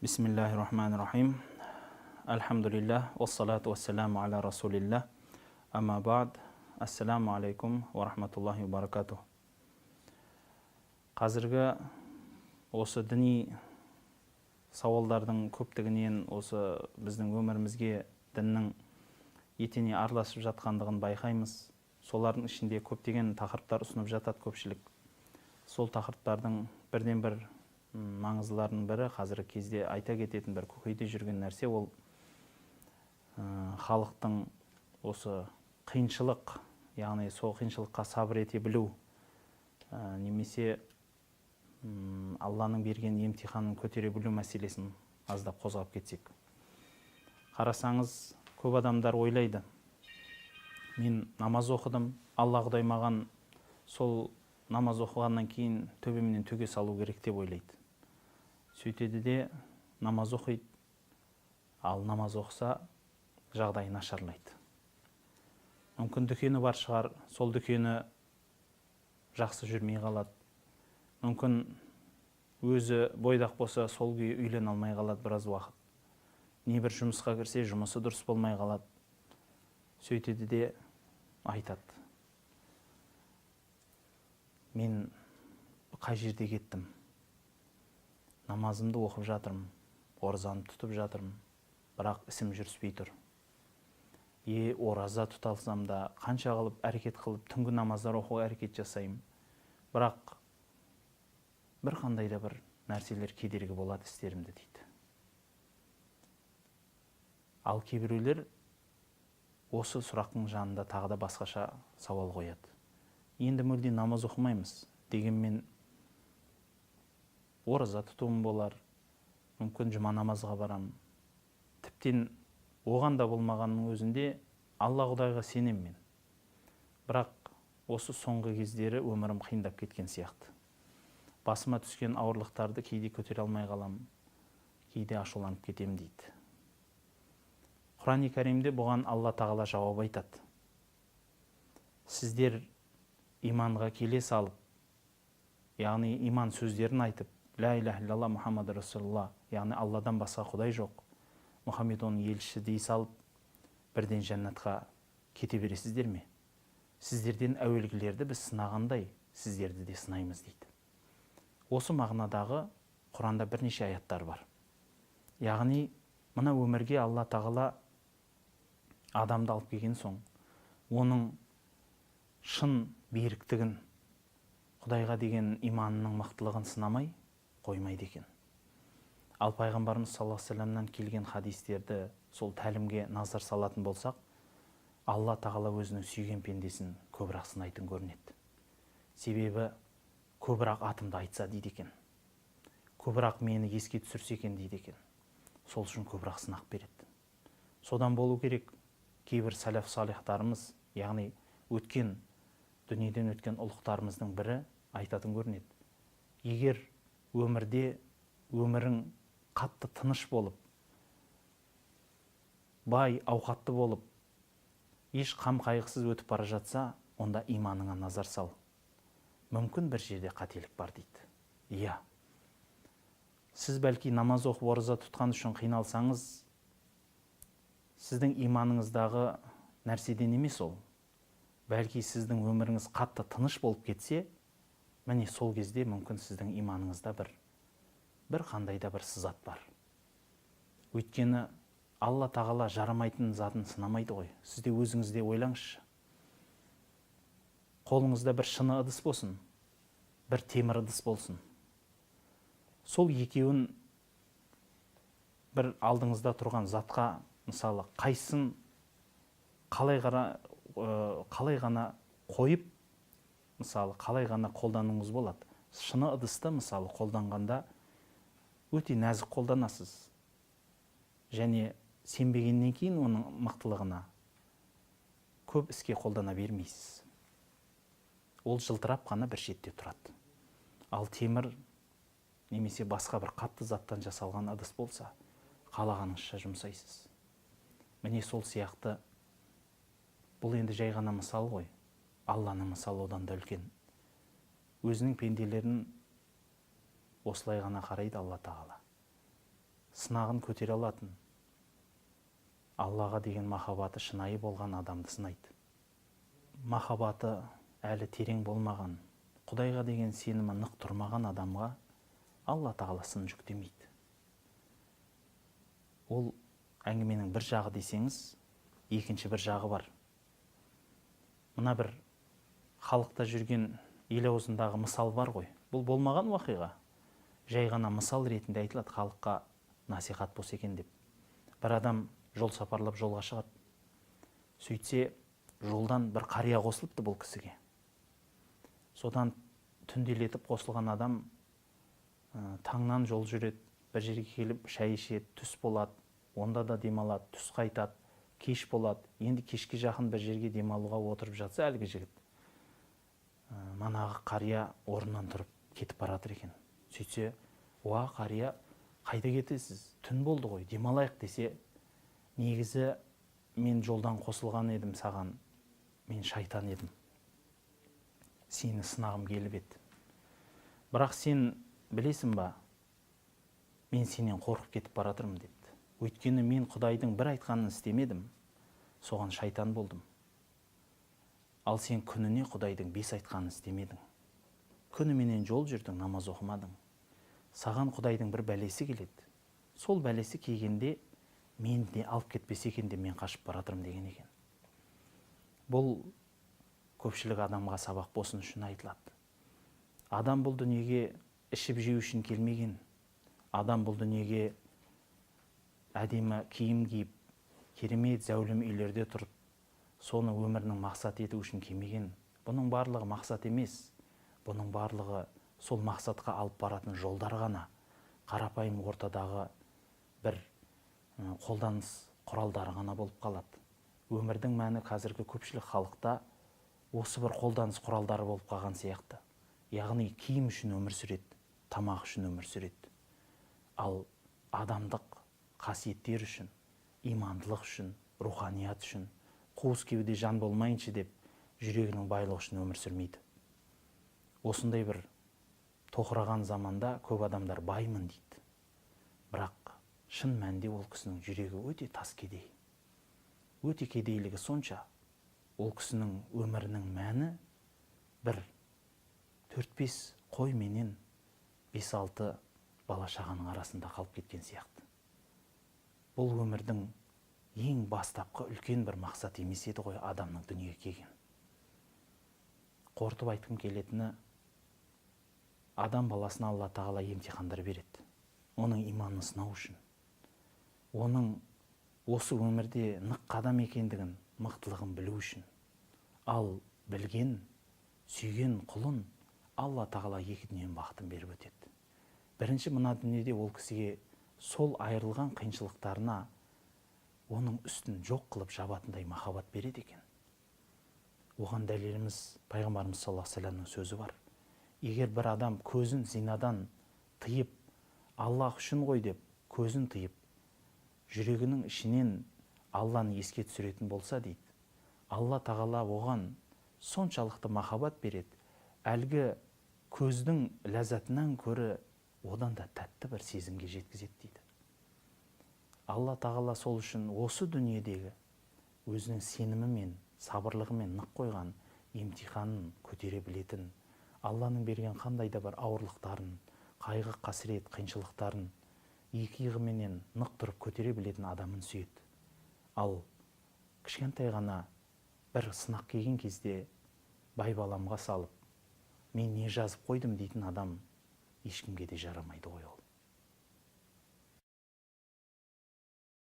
Бисмиллахир-рахманир-рахим. Альхамдулиллах, вассалату вассаламу аля расулиллах. Амма ба'д. Ассаламу алейкум ва рахматуллахи ва баракатух. Қазіргі осы діни сауалдардың көптігінен осы біздің өмірімізге діннің етене араласып жатқандығын байқаймыз. Солардың ішінде көптеген тақырыптар ұсынып жатады көпшілік. Сол тақырыптардың бірден бір маңыздыларының бірі қазіргі кезде айта кететін бір көкейде жүрген нәрсе, ол халықтың осы қиыншылық, яғни сол қиыншылыққа сабыр ете білу, немесе Алланың берген емтиханын көтере білу мәселесін аздап қозғап кетсек. Қарасаңыз, көп адамдар ойлайды: мен намаз оқыдым, Алла Құдай маған сол намаз оқығаннан кейін төбемнен төге салу керек деп ойлайды. Сөйтеді де намаз оқиды, ал намаз оқыса жағдайы нашарлайды. Мүмкін дүкені бар шығар, сол дүкені жақсы жүрмей қалады. Мүмкін өзі бойдақ болса, сол күйі үйлене алмай қалады біраз уақыт. Не бір жұмысқа кірсе, жұмысы дұрыс болмай қалады. Сөйтеді де айтады: мен қай жерде кеттім? Намазымды оқып жатырмын, оразамды тұтып жатырмын, бірақ ісім жүріспей тұр. Ораза тұталсам да, қанша қылып әрекет қылып, түнгі намаздар оқуға әрекет жасаймын, бірақ бір қандай да бір нәрселер кедергі болады істерімді дейді. Ал кейбіреулер осы сұрақтың жанында тағы да басқаша сауал қояды: енді мүлде намаз оқымаймыз, дегенмен ораза тұтуым болар, мүмкін жұма намазға барам. Тіптен оған да болмағанның өзінде Алла Құдайға сенем мен. Бірақ осы соңғы кездері өмірім қиындап кеткен сияқты. Басыма түскен ауырлықтарды кейде көтере алмай қалам, кейде ашуланып кетем дейді. Құран-ы Кәримде бұған Алла Тағала жауап айтады: сіздер иманға келе салып, яғни иман сөздерін айтып, ля иляха иллалла Мұхаммад Расулулла, яғни Алладан басқа Құдай жоқ, Мұхаммед оның елшісі дей салып, бірден жәннатқа кете бересіздер ме? Сіздерден әуелгілерді біз сынағандай, сіздерді де сынаймыз дейді. Осы мағынадағы Құранда бірнеше аяттар бар. Яғни мына өмірге Алла Тағала адамды алып келген соң, оның шын беріктігін, Құдайға деген иманының мықтылығын сынамай қоймайды екен. Ал пайғамбарымыз саллаллаху алейхи вассаламнан келген хадистерді сол тәлімге назар салатын болсақ, Алла Тағала өзінің сүйген пендесін көбірек сынайтын көрінеді. Себебі көбірек атымды айтса дейді екен, көбірек мені еске түсірсе екен дейді екен. Сол үшін көбірек сынақ береді. Содан болу керек, кейбір сәләф салихтарымыз, яғни өткен дүниеден өткен ұлықтарымыздың бірі айтатын көрінеді: егер өмірде өмірің қатты тыныш болып, бай, ауқатты болып, еш қам қайғысыз өтіп бара жатса, онда иманыңа назар сал. Мүмкін бір жерде қателік бар дейді. Иә, сіз бәлки намаз оқып, ораза тұтқан үшін қиналсаңыз, сіздің иманыңыздағы нәрседен емес ол. Бәлки сіздің өміріңіз қатты тыныш болып кетсе, міне сол кезде мүмкін сіздің иманыңызда бір қандай да бір сызат бар. Өйткені Алла Тағала жарамайтын затын сынамайды ғой. Сізде өзіңізде ойлаңызшы. Қолыңызда бір шыны ыдыс болсын, бір темір ыдыс болсын. Сол екеуін бір алдыңызда тұрған затқа, мысалы, қайсын қалай ғана қойып, мысалы, қалай ғана қолдануыңыз болады. Шыны ыдысты, мысалы, қолданғанда өте нәзік қолданасыз. Және сенбегеннен кейін оның мықтылығына көп іске қолдана бермейсіз. Ол жылтырап қана бір шетте тұрады. Ал темір немесе басқа бір қатты заттан жасалған ыдыс болса, қалағаныңызша жұмсайсыз. Міне сол сияқты, бұл енді жай ғана мысал ғой. Алланың мысалы одан да үлкен. Өзінің пенделерін осылай ғана қарайды Алла Тағала. сынағын көтере алатын, Аллаға деген махаббаты шынайы болған адамды сынайды. Махаббаты әлі терең болмаған, Құдайға деген сенімі нық тұрмаған адамға Алла тағала сын жүктемейді. Ол әңгіменің бір жағы десеңіз, екінші бір жағы бар. Мына бір халықта жүрген ел аузындағы мысал бар ғой. Бұл болмаған уақиға. Жай ғана мысал ретінде айтылады, халыққа насихат болса екен деп. Бір адам жол сапарлап жолға шығады. Сөйтсе, жолдан бір қария қосылыпты бұл кісіге. Содан түнделетіп қосылған адам таңнан жол жүреді, бір жерге келіп шай ішеді, түс болады, онда да демалады, түс қайтады, кеш болады. Енді кешке жақын бір жерге демалуға отырып жатса, әлгі жігіт манағы қария орнынан тұрып кетіп баратыр екен. Сөйтсе, уа қария, қайда кетесіз? Түн болды ғой, демалайық десе, негізі мен жолдан қосылған едім саған, мен шайтан едім. Сені сынағым келіп еді. Бірақ сен білесің ба, мен сенен қорқып кетіп баратырмын деді. Өйткені мен Құдайдың бір айтқанын істемедім, соған шайтан болдым. Ал сен күніне Құдайдың 5 айтқанын істемедің. Күніменен жол жүрдің, намаз оқымадың. Саған Құдайдың бір бәлесі келеді. Сол бәлесі келгенде мен де алып кетпесе екен деп мен қашып баратырмын деген екен. Бұл көпшілік адамға сабақ болсын үшін айтылады. Адам бұл дүниеге ішіп жеу үшін келмеген. Адам бұл дүниеге әдемі киім киіп, керемет зәулім үйлерде тұрып, соны өмірінің мақсат ету үшін келмеген. Бұның барлығы мақсат емес. Бұның барлығы сол мақсатқа алып баратын жолдар ғана, қарапайым ортадағы бір қолданыс құралдары ғана болып қалады. Өмірдің мәні қазіргі көпшілік халықта осы бір қолданыс құралдары болып қалған сияқты. Яғни киім үшін өмір сүреді, тамақ үшін өмір сүреді. Ал адамдық қасиеттер үшін, имандылық үшін, руханият үшін, қуыс кеуде жан болмайыншы деп жүрегінің байлығы үшін өмір сүрмейді. Осындай бір тоқыраған заманда көп адамдар баймын дейді. Бірақ шын мәнінде ол кісінің жүрегі өте тас кедей. Өте кедейлігі сонша, ол кісінің өмірінің мәні бір 4-5 қой менен 5-6 бала шағаның арасында қалып кеткен сияқты. Бұл өмірдің ең бастапқы үлкен бір мақсат емес еді ғой адамның дүниеге келген. Қорытып айтқым келетіні, адам баласына Алла тағала емтихандар береді. Оның иманын сынау үшін. Оның осы өмірде нық қадам екендігін, мықтылығын білу үшін. Ал білген, сүйген құлын Алла тағала екі дүниенің бақытын беріп өтеді. Бірінші, мына дүниеде ол кісіге сол айырылған қиыншылықтарына оның үстін жоқ қылып жабатындай махаббат береді екен. Оған дәлеліміз пайғамбарымыз саллаллаху алейхи ва саллямның сөзі бар. Егер бір адам көзін зинадан тыйып, Аллах үшін ғой деп көзін тыйып, жүрегінің ішінен Алланы еске түсіретін болса дейді, Алла тағала оған соншалықты махаббат береді, әлгі көздің ләззатынан көрі одан да тәтті бір сезімге жеткізеді дейді. Алла тағала сол үшін осы дүниедегі өзінің сенімі мен сабырлығы мен нық қойған емтиханын көтере білетін, Алланың берген қандай да бір ауырлықтарын, қайғы, қасірет, қиыншылықтарын екі иығыменен нық тұрып көтере білетін адамын сүйеді. Ал кішкентай ғана бір сынақ келген кезде байбаламға салып, мен не жазып қойдым дейтін адам ешкімге де жарамайды ғой ол.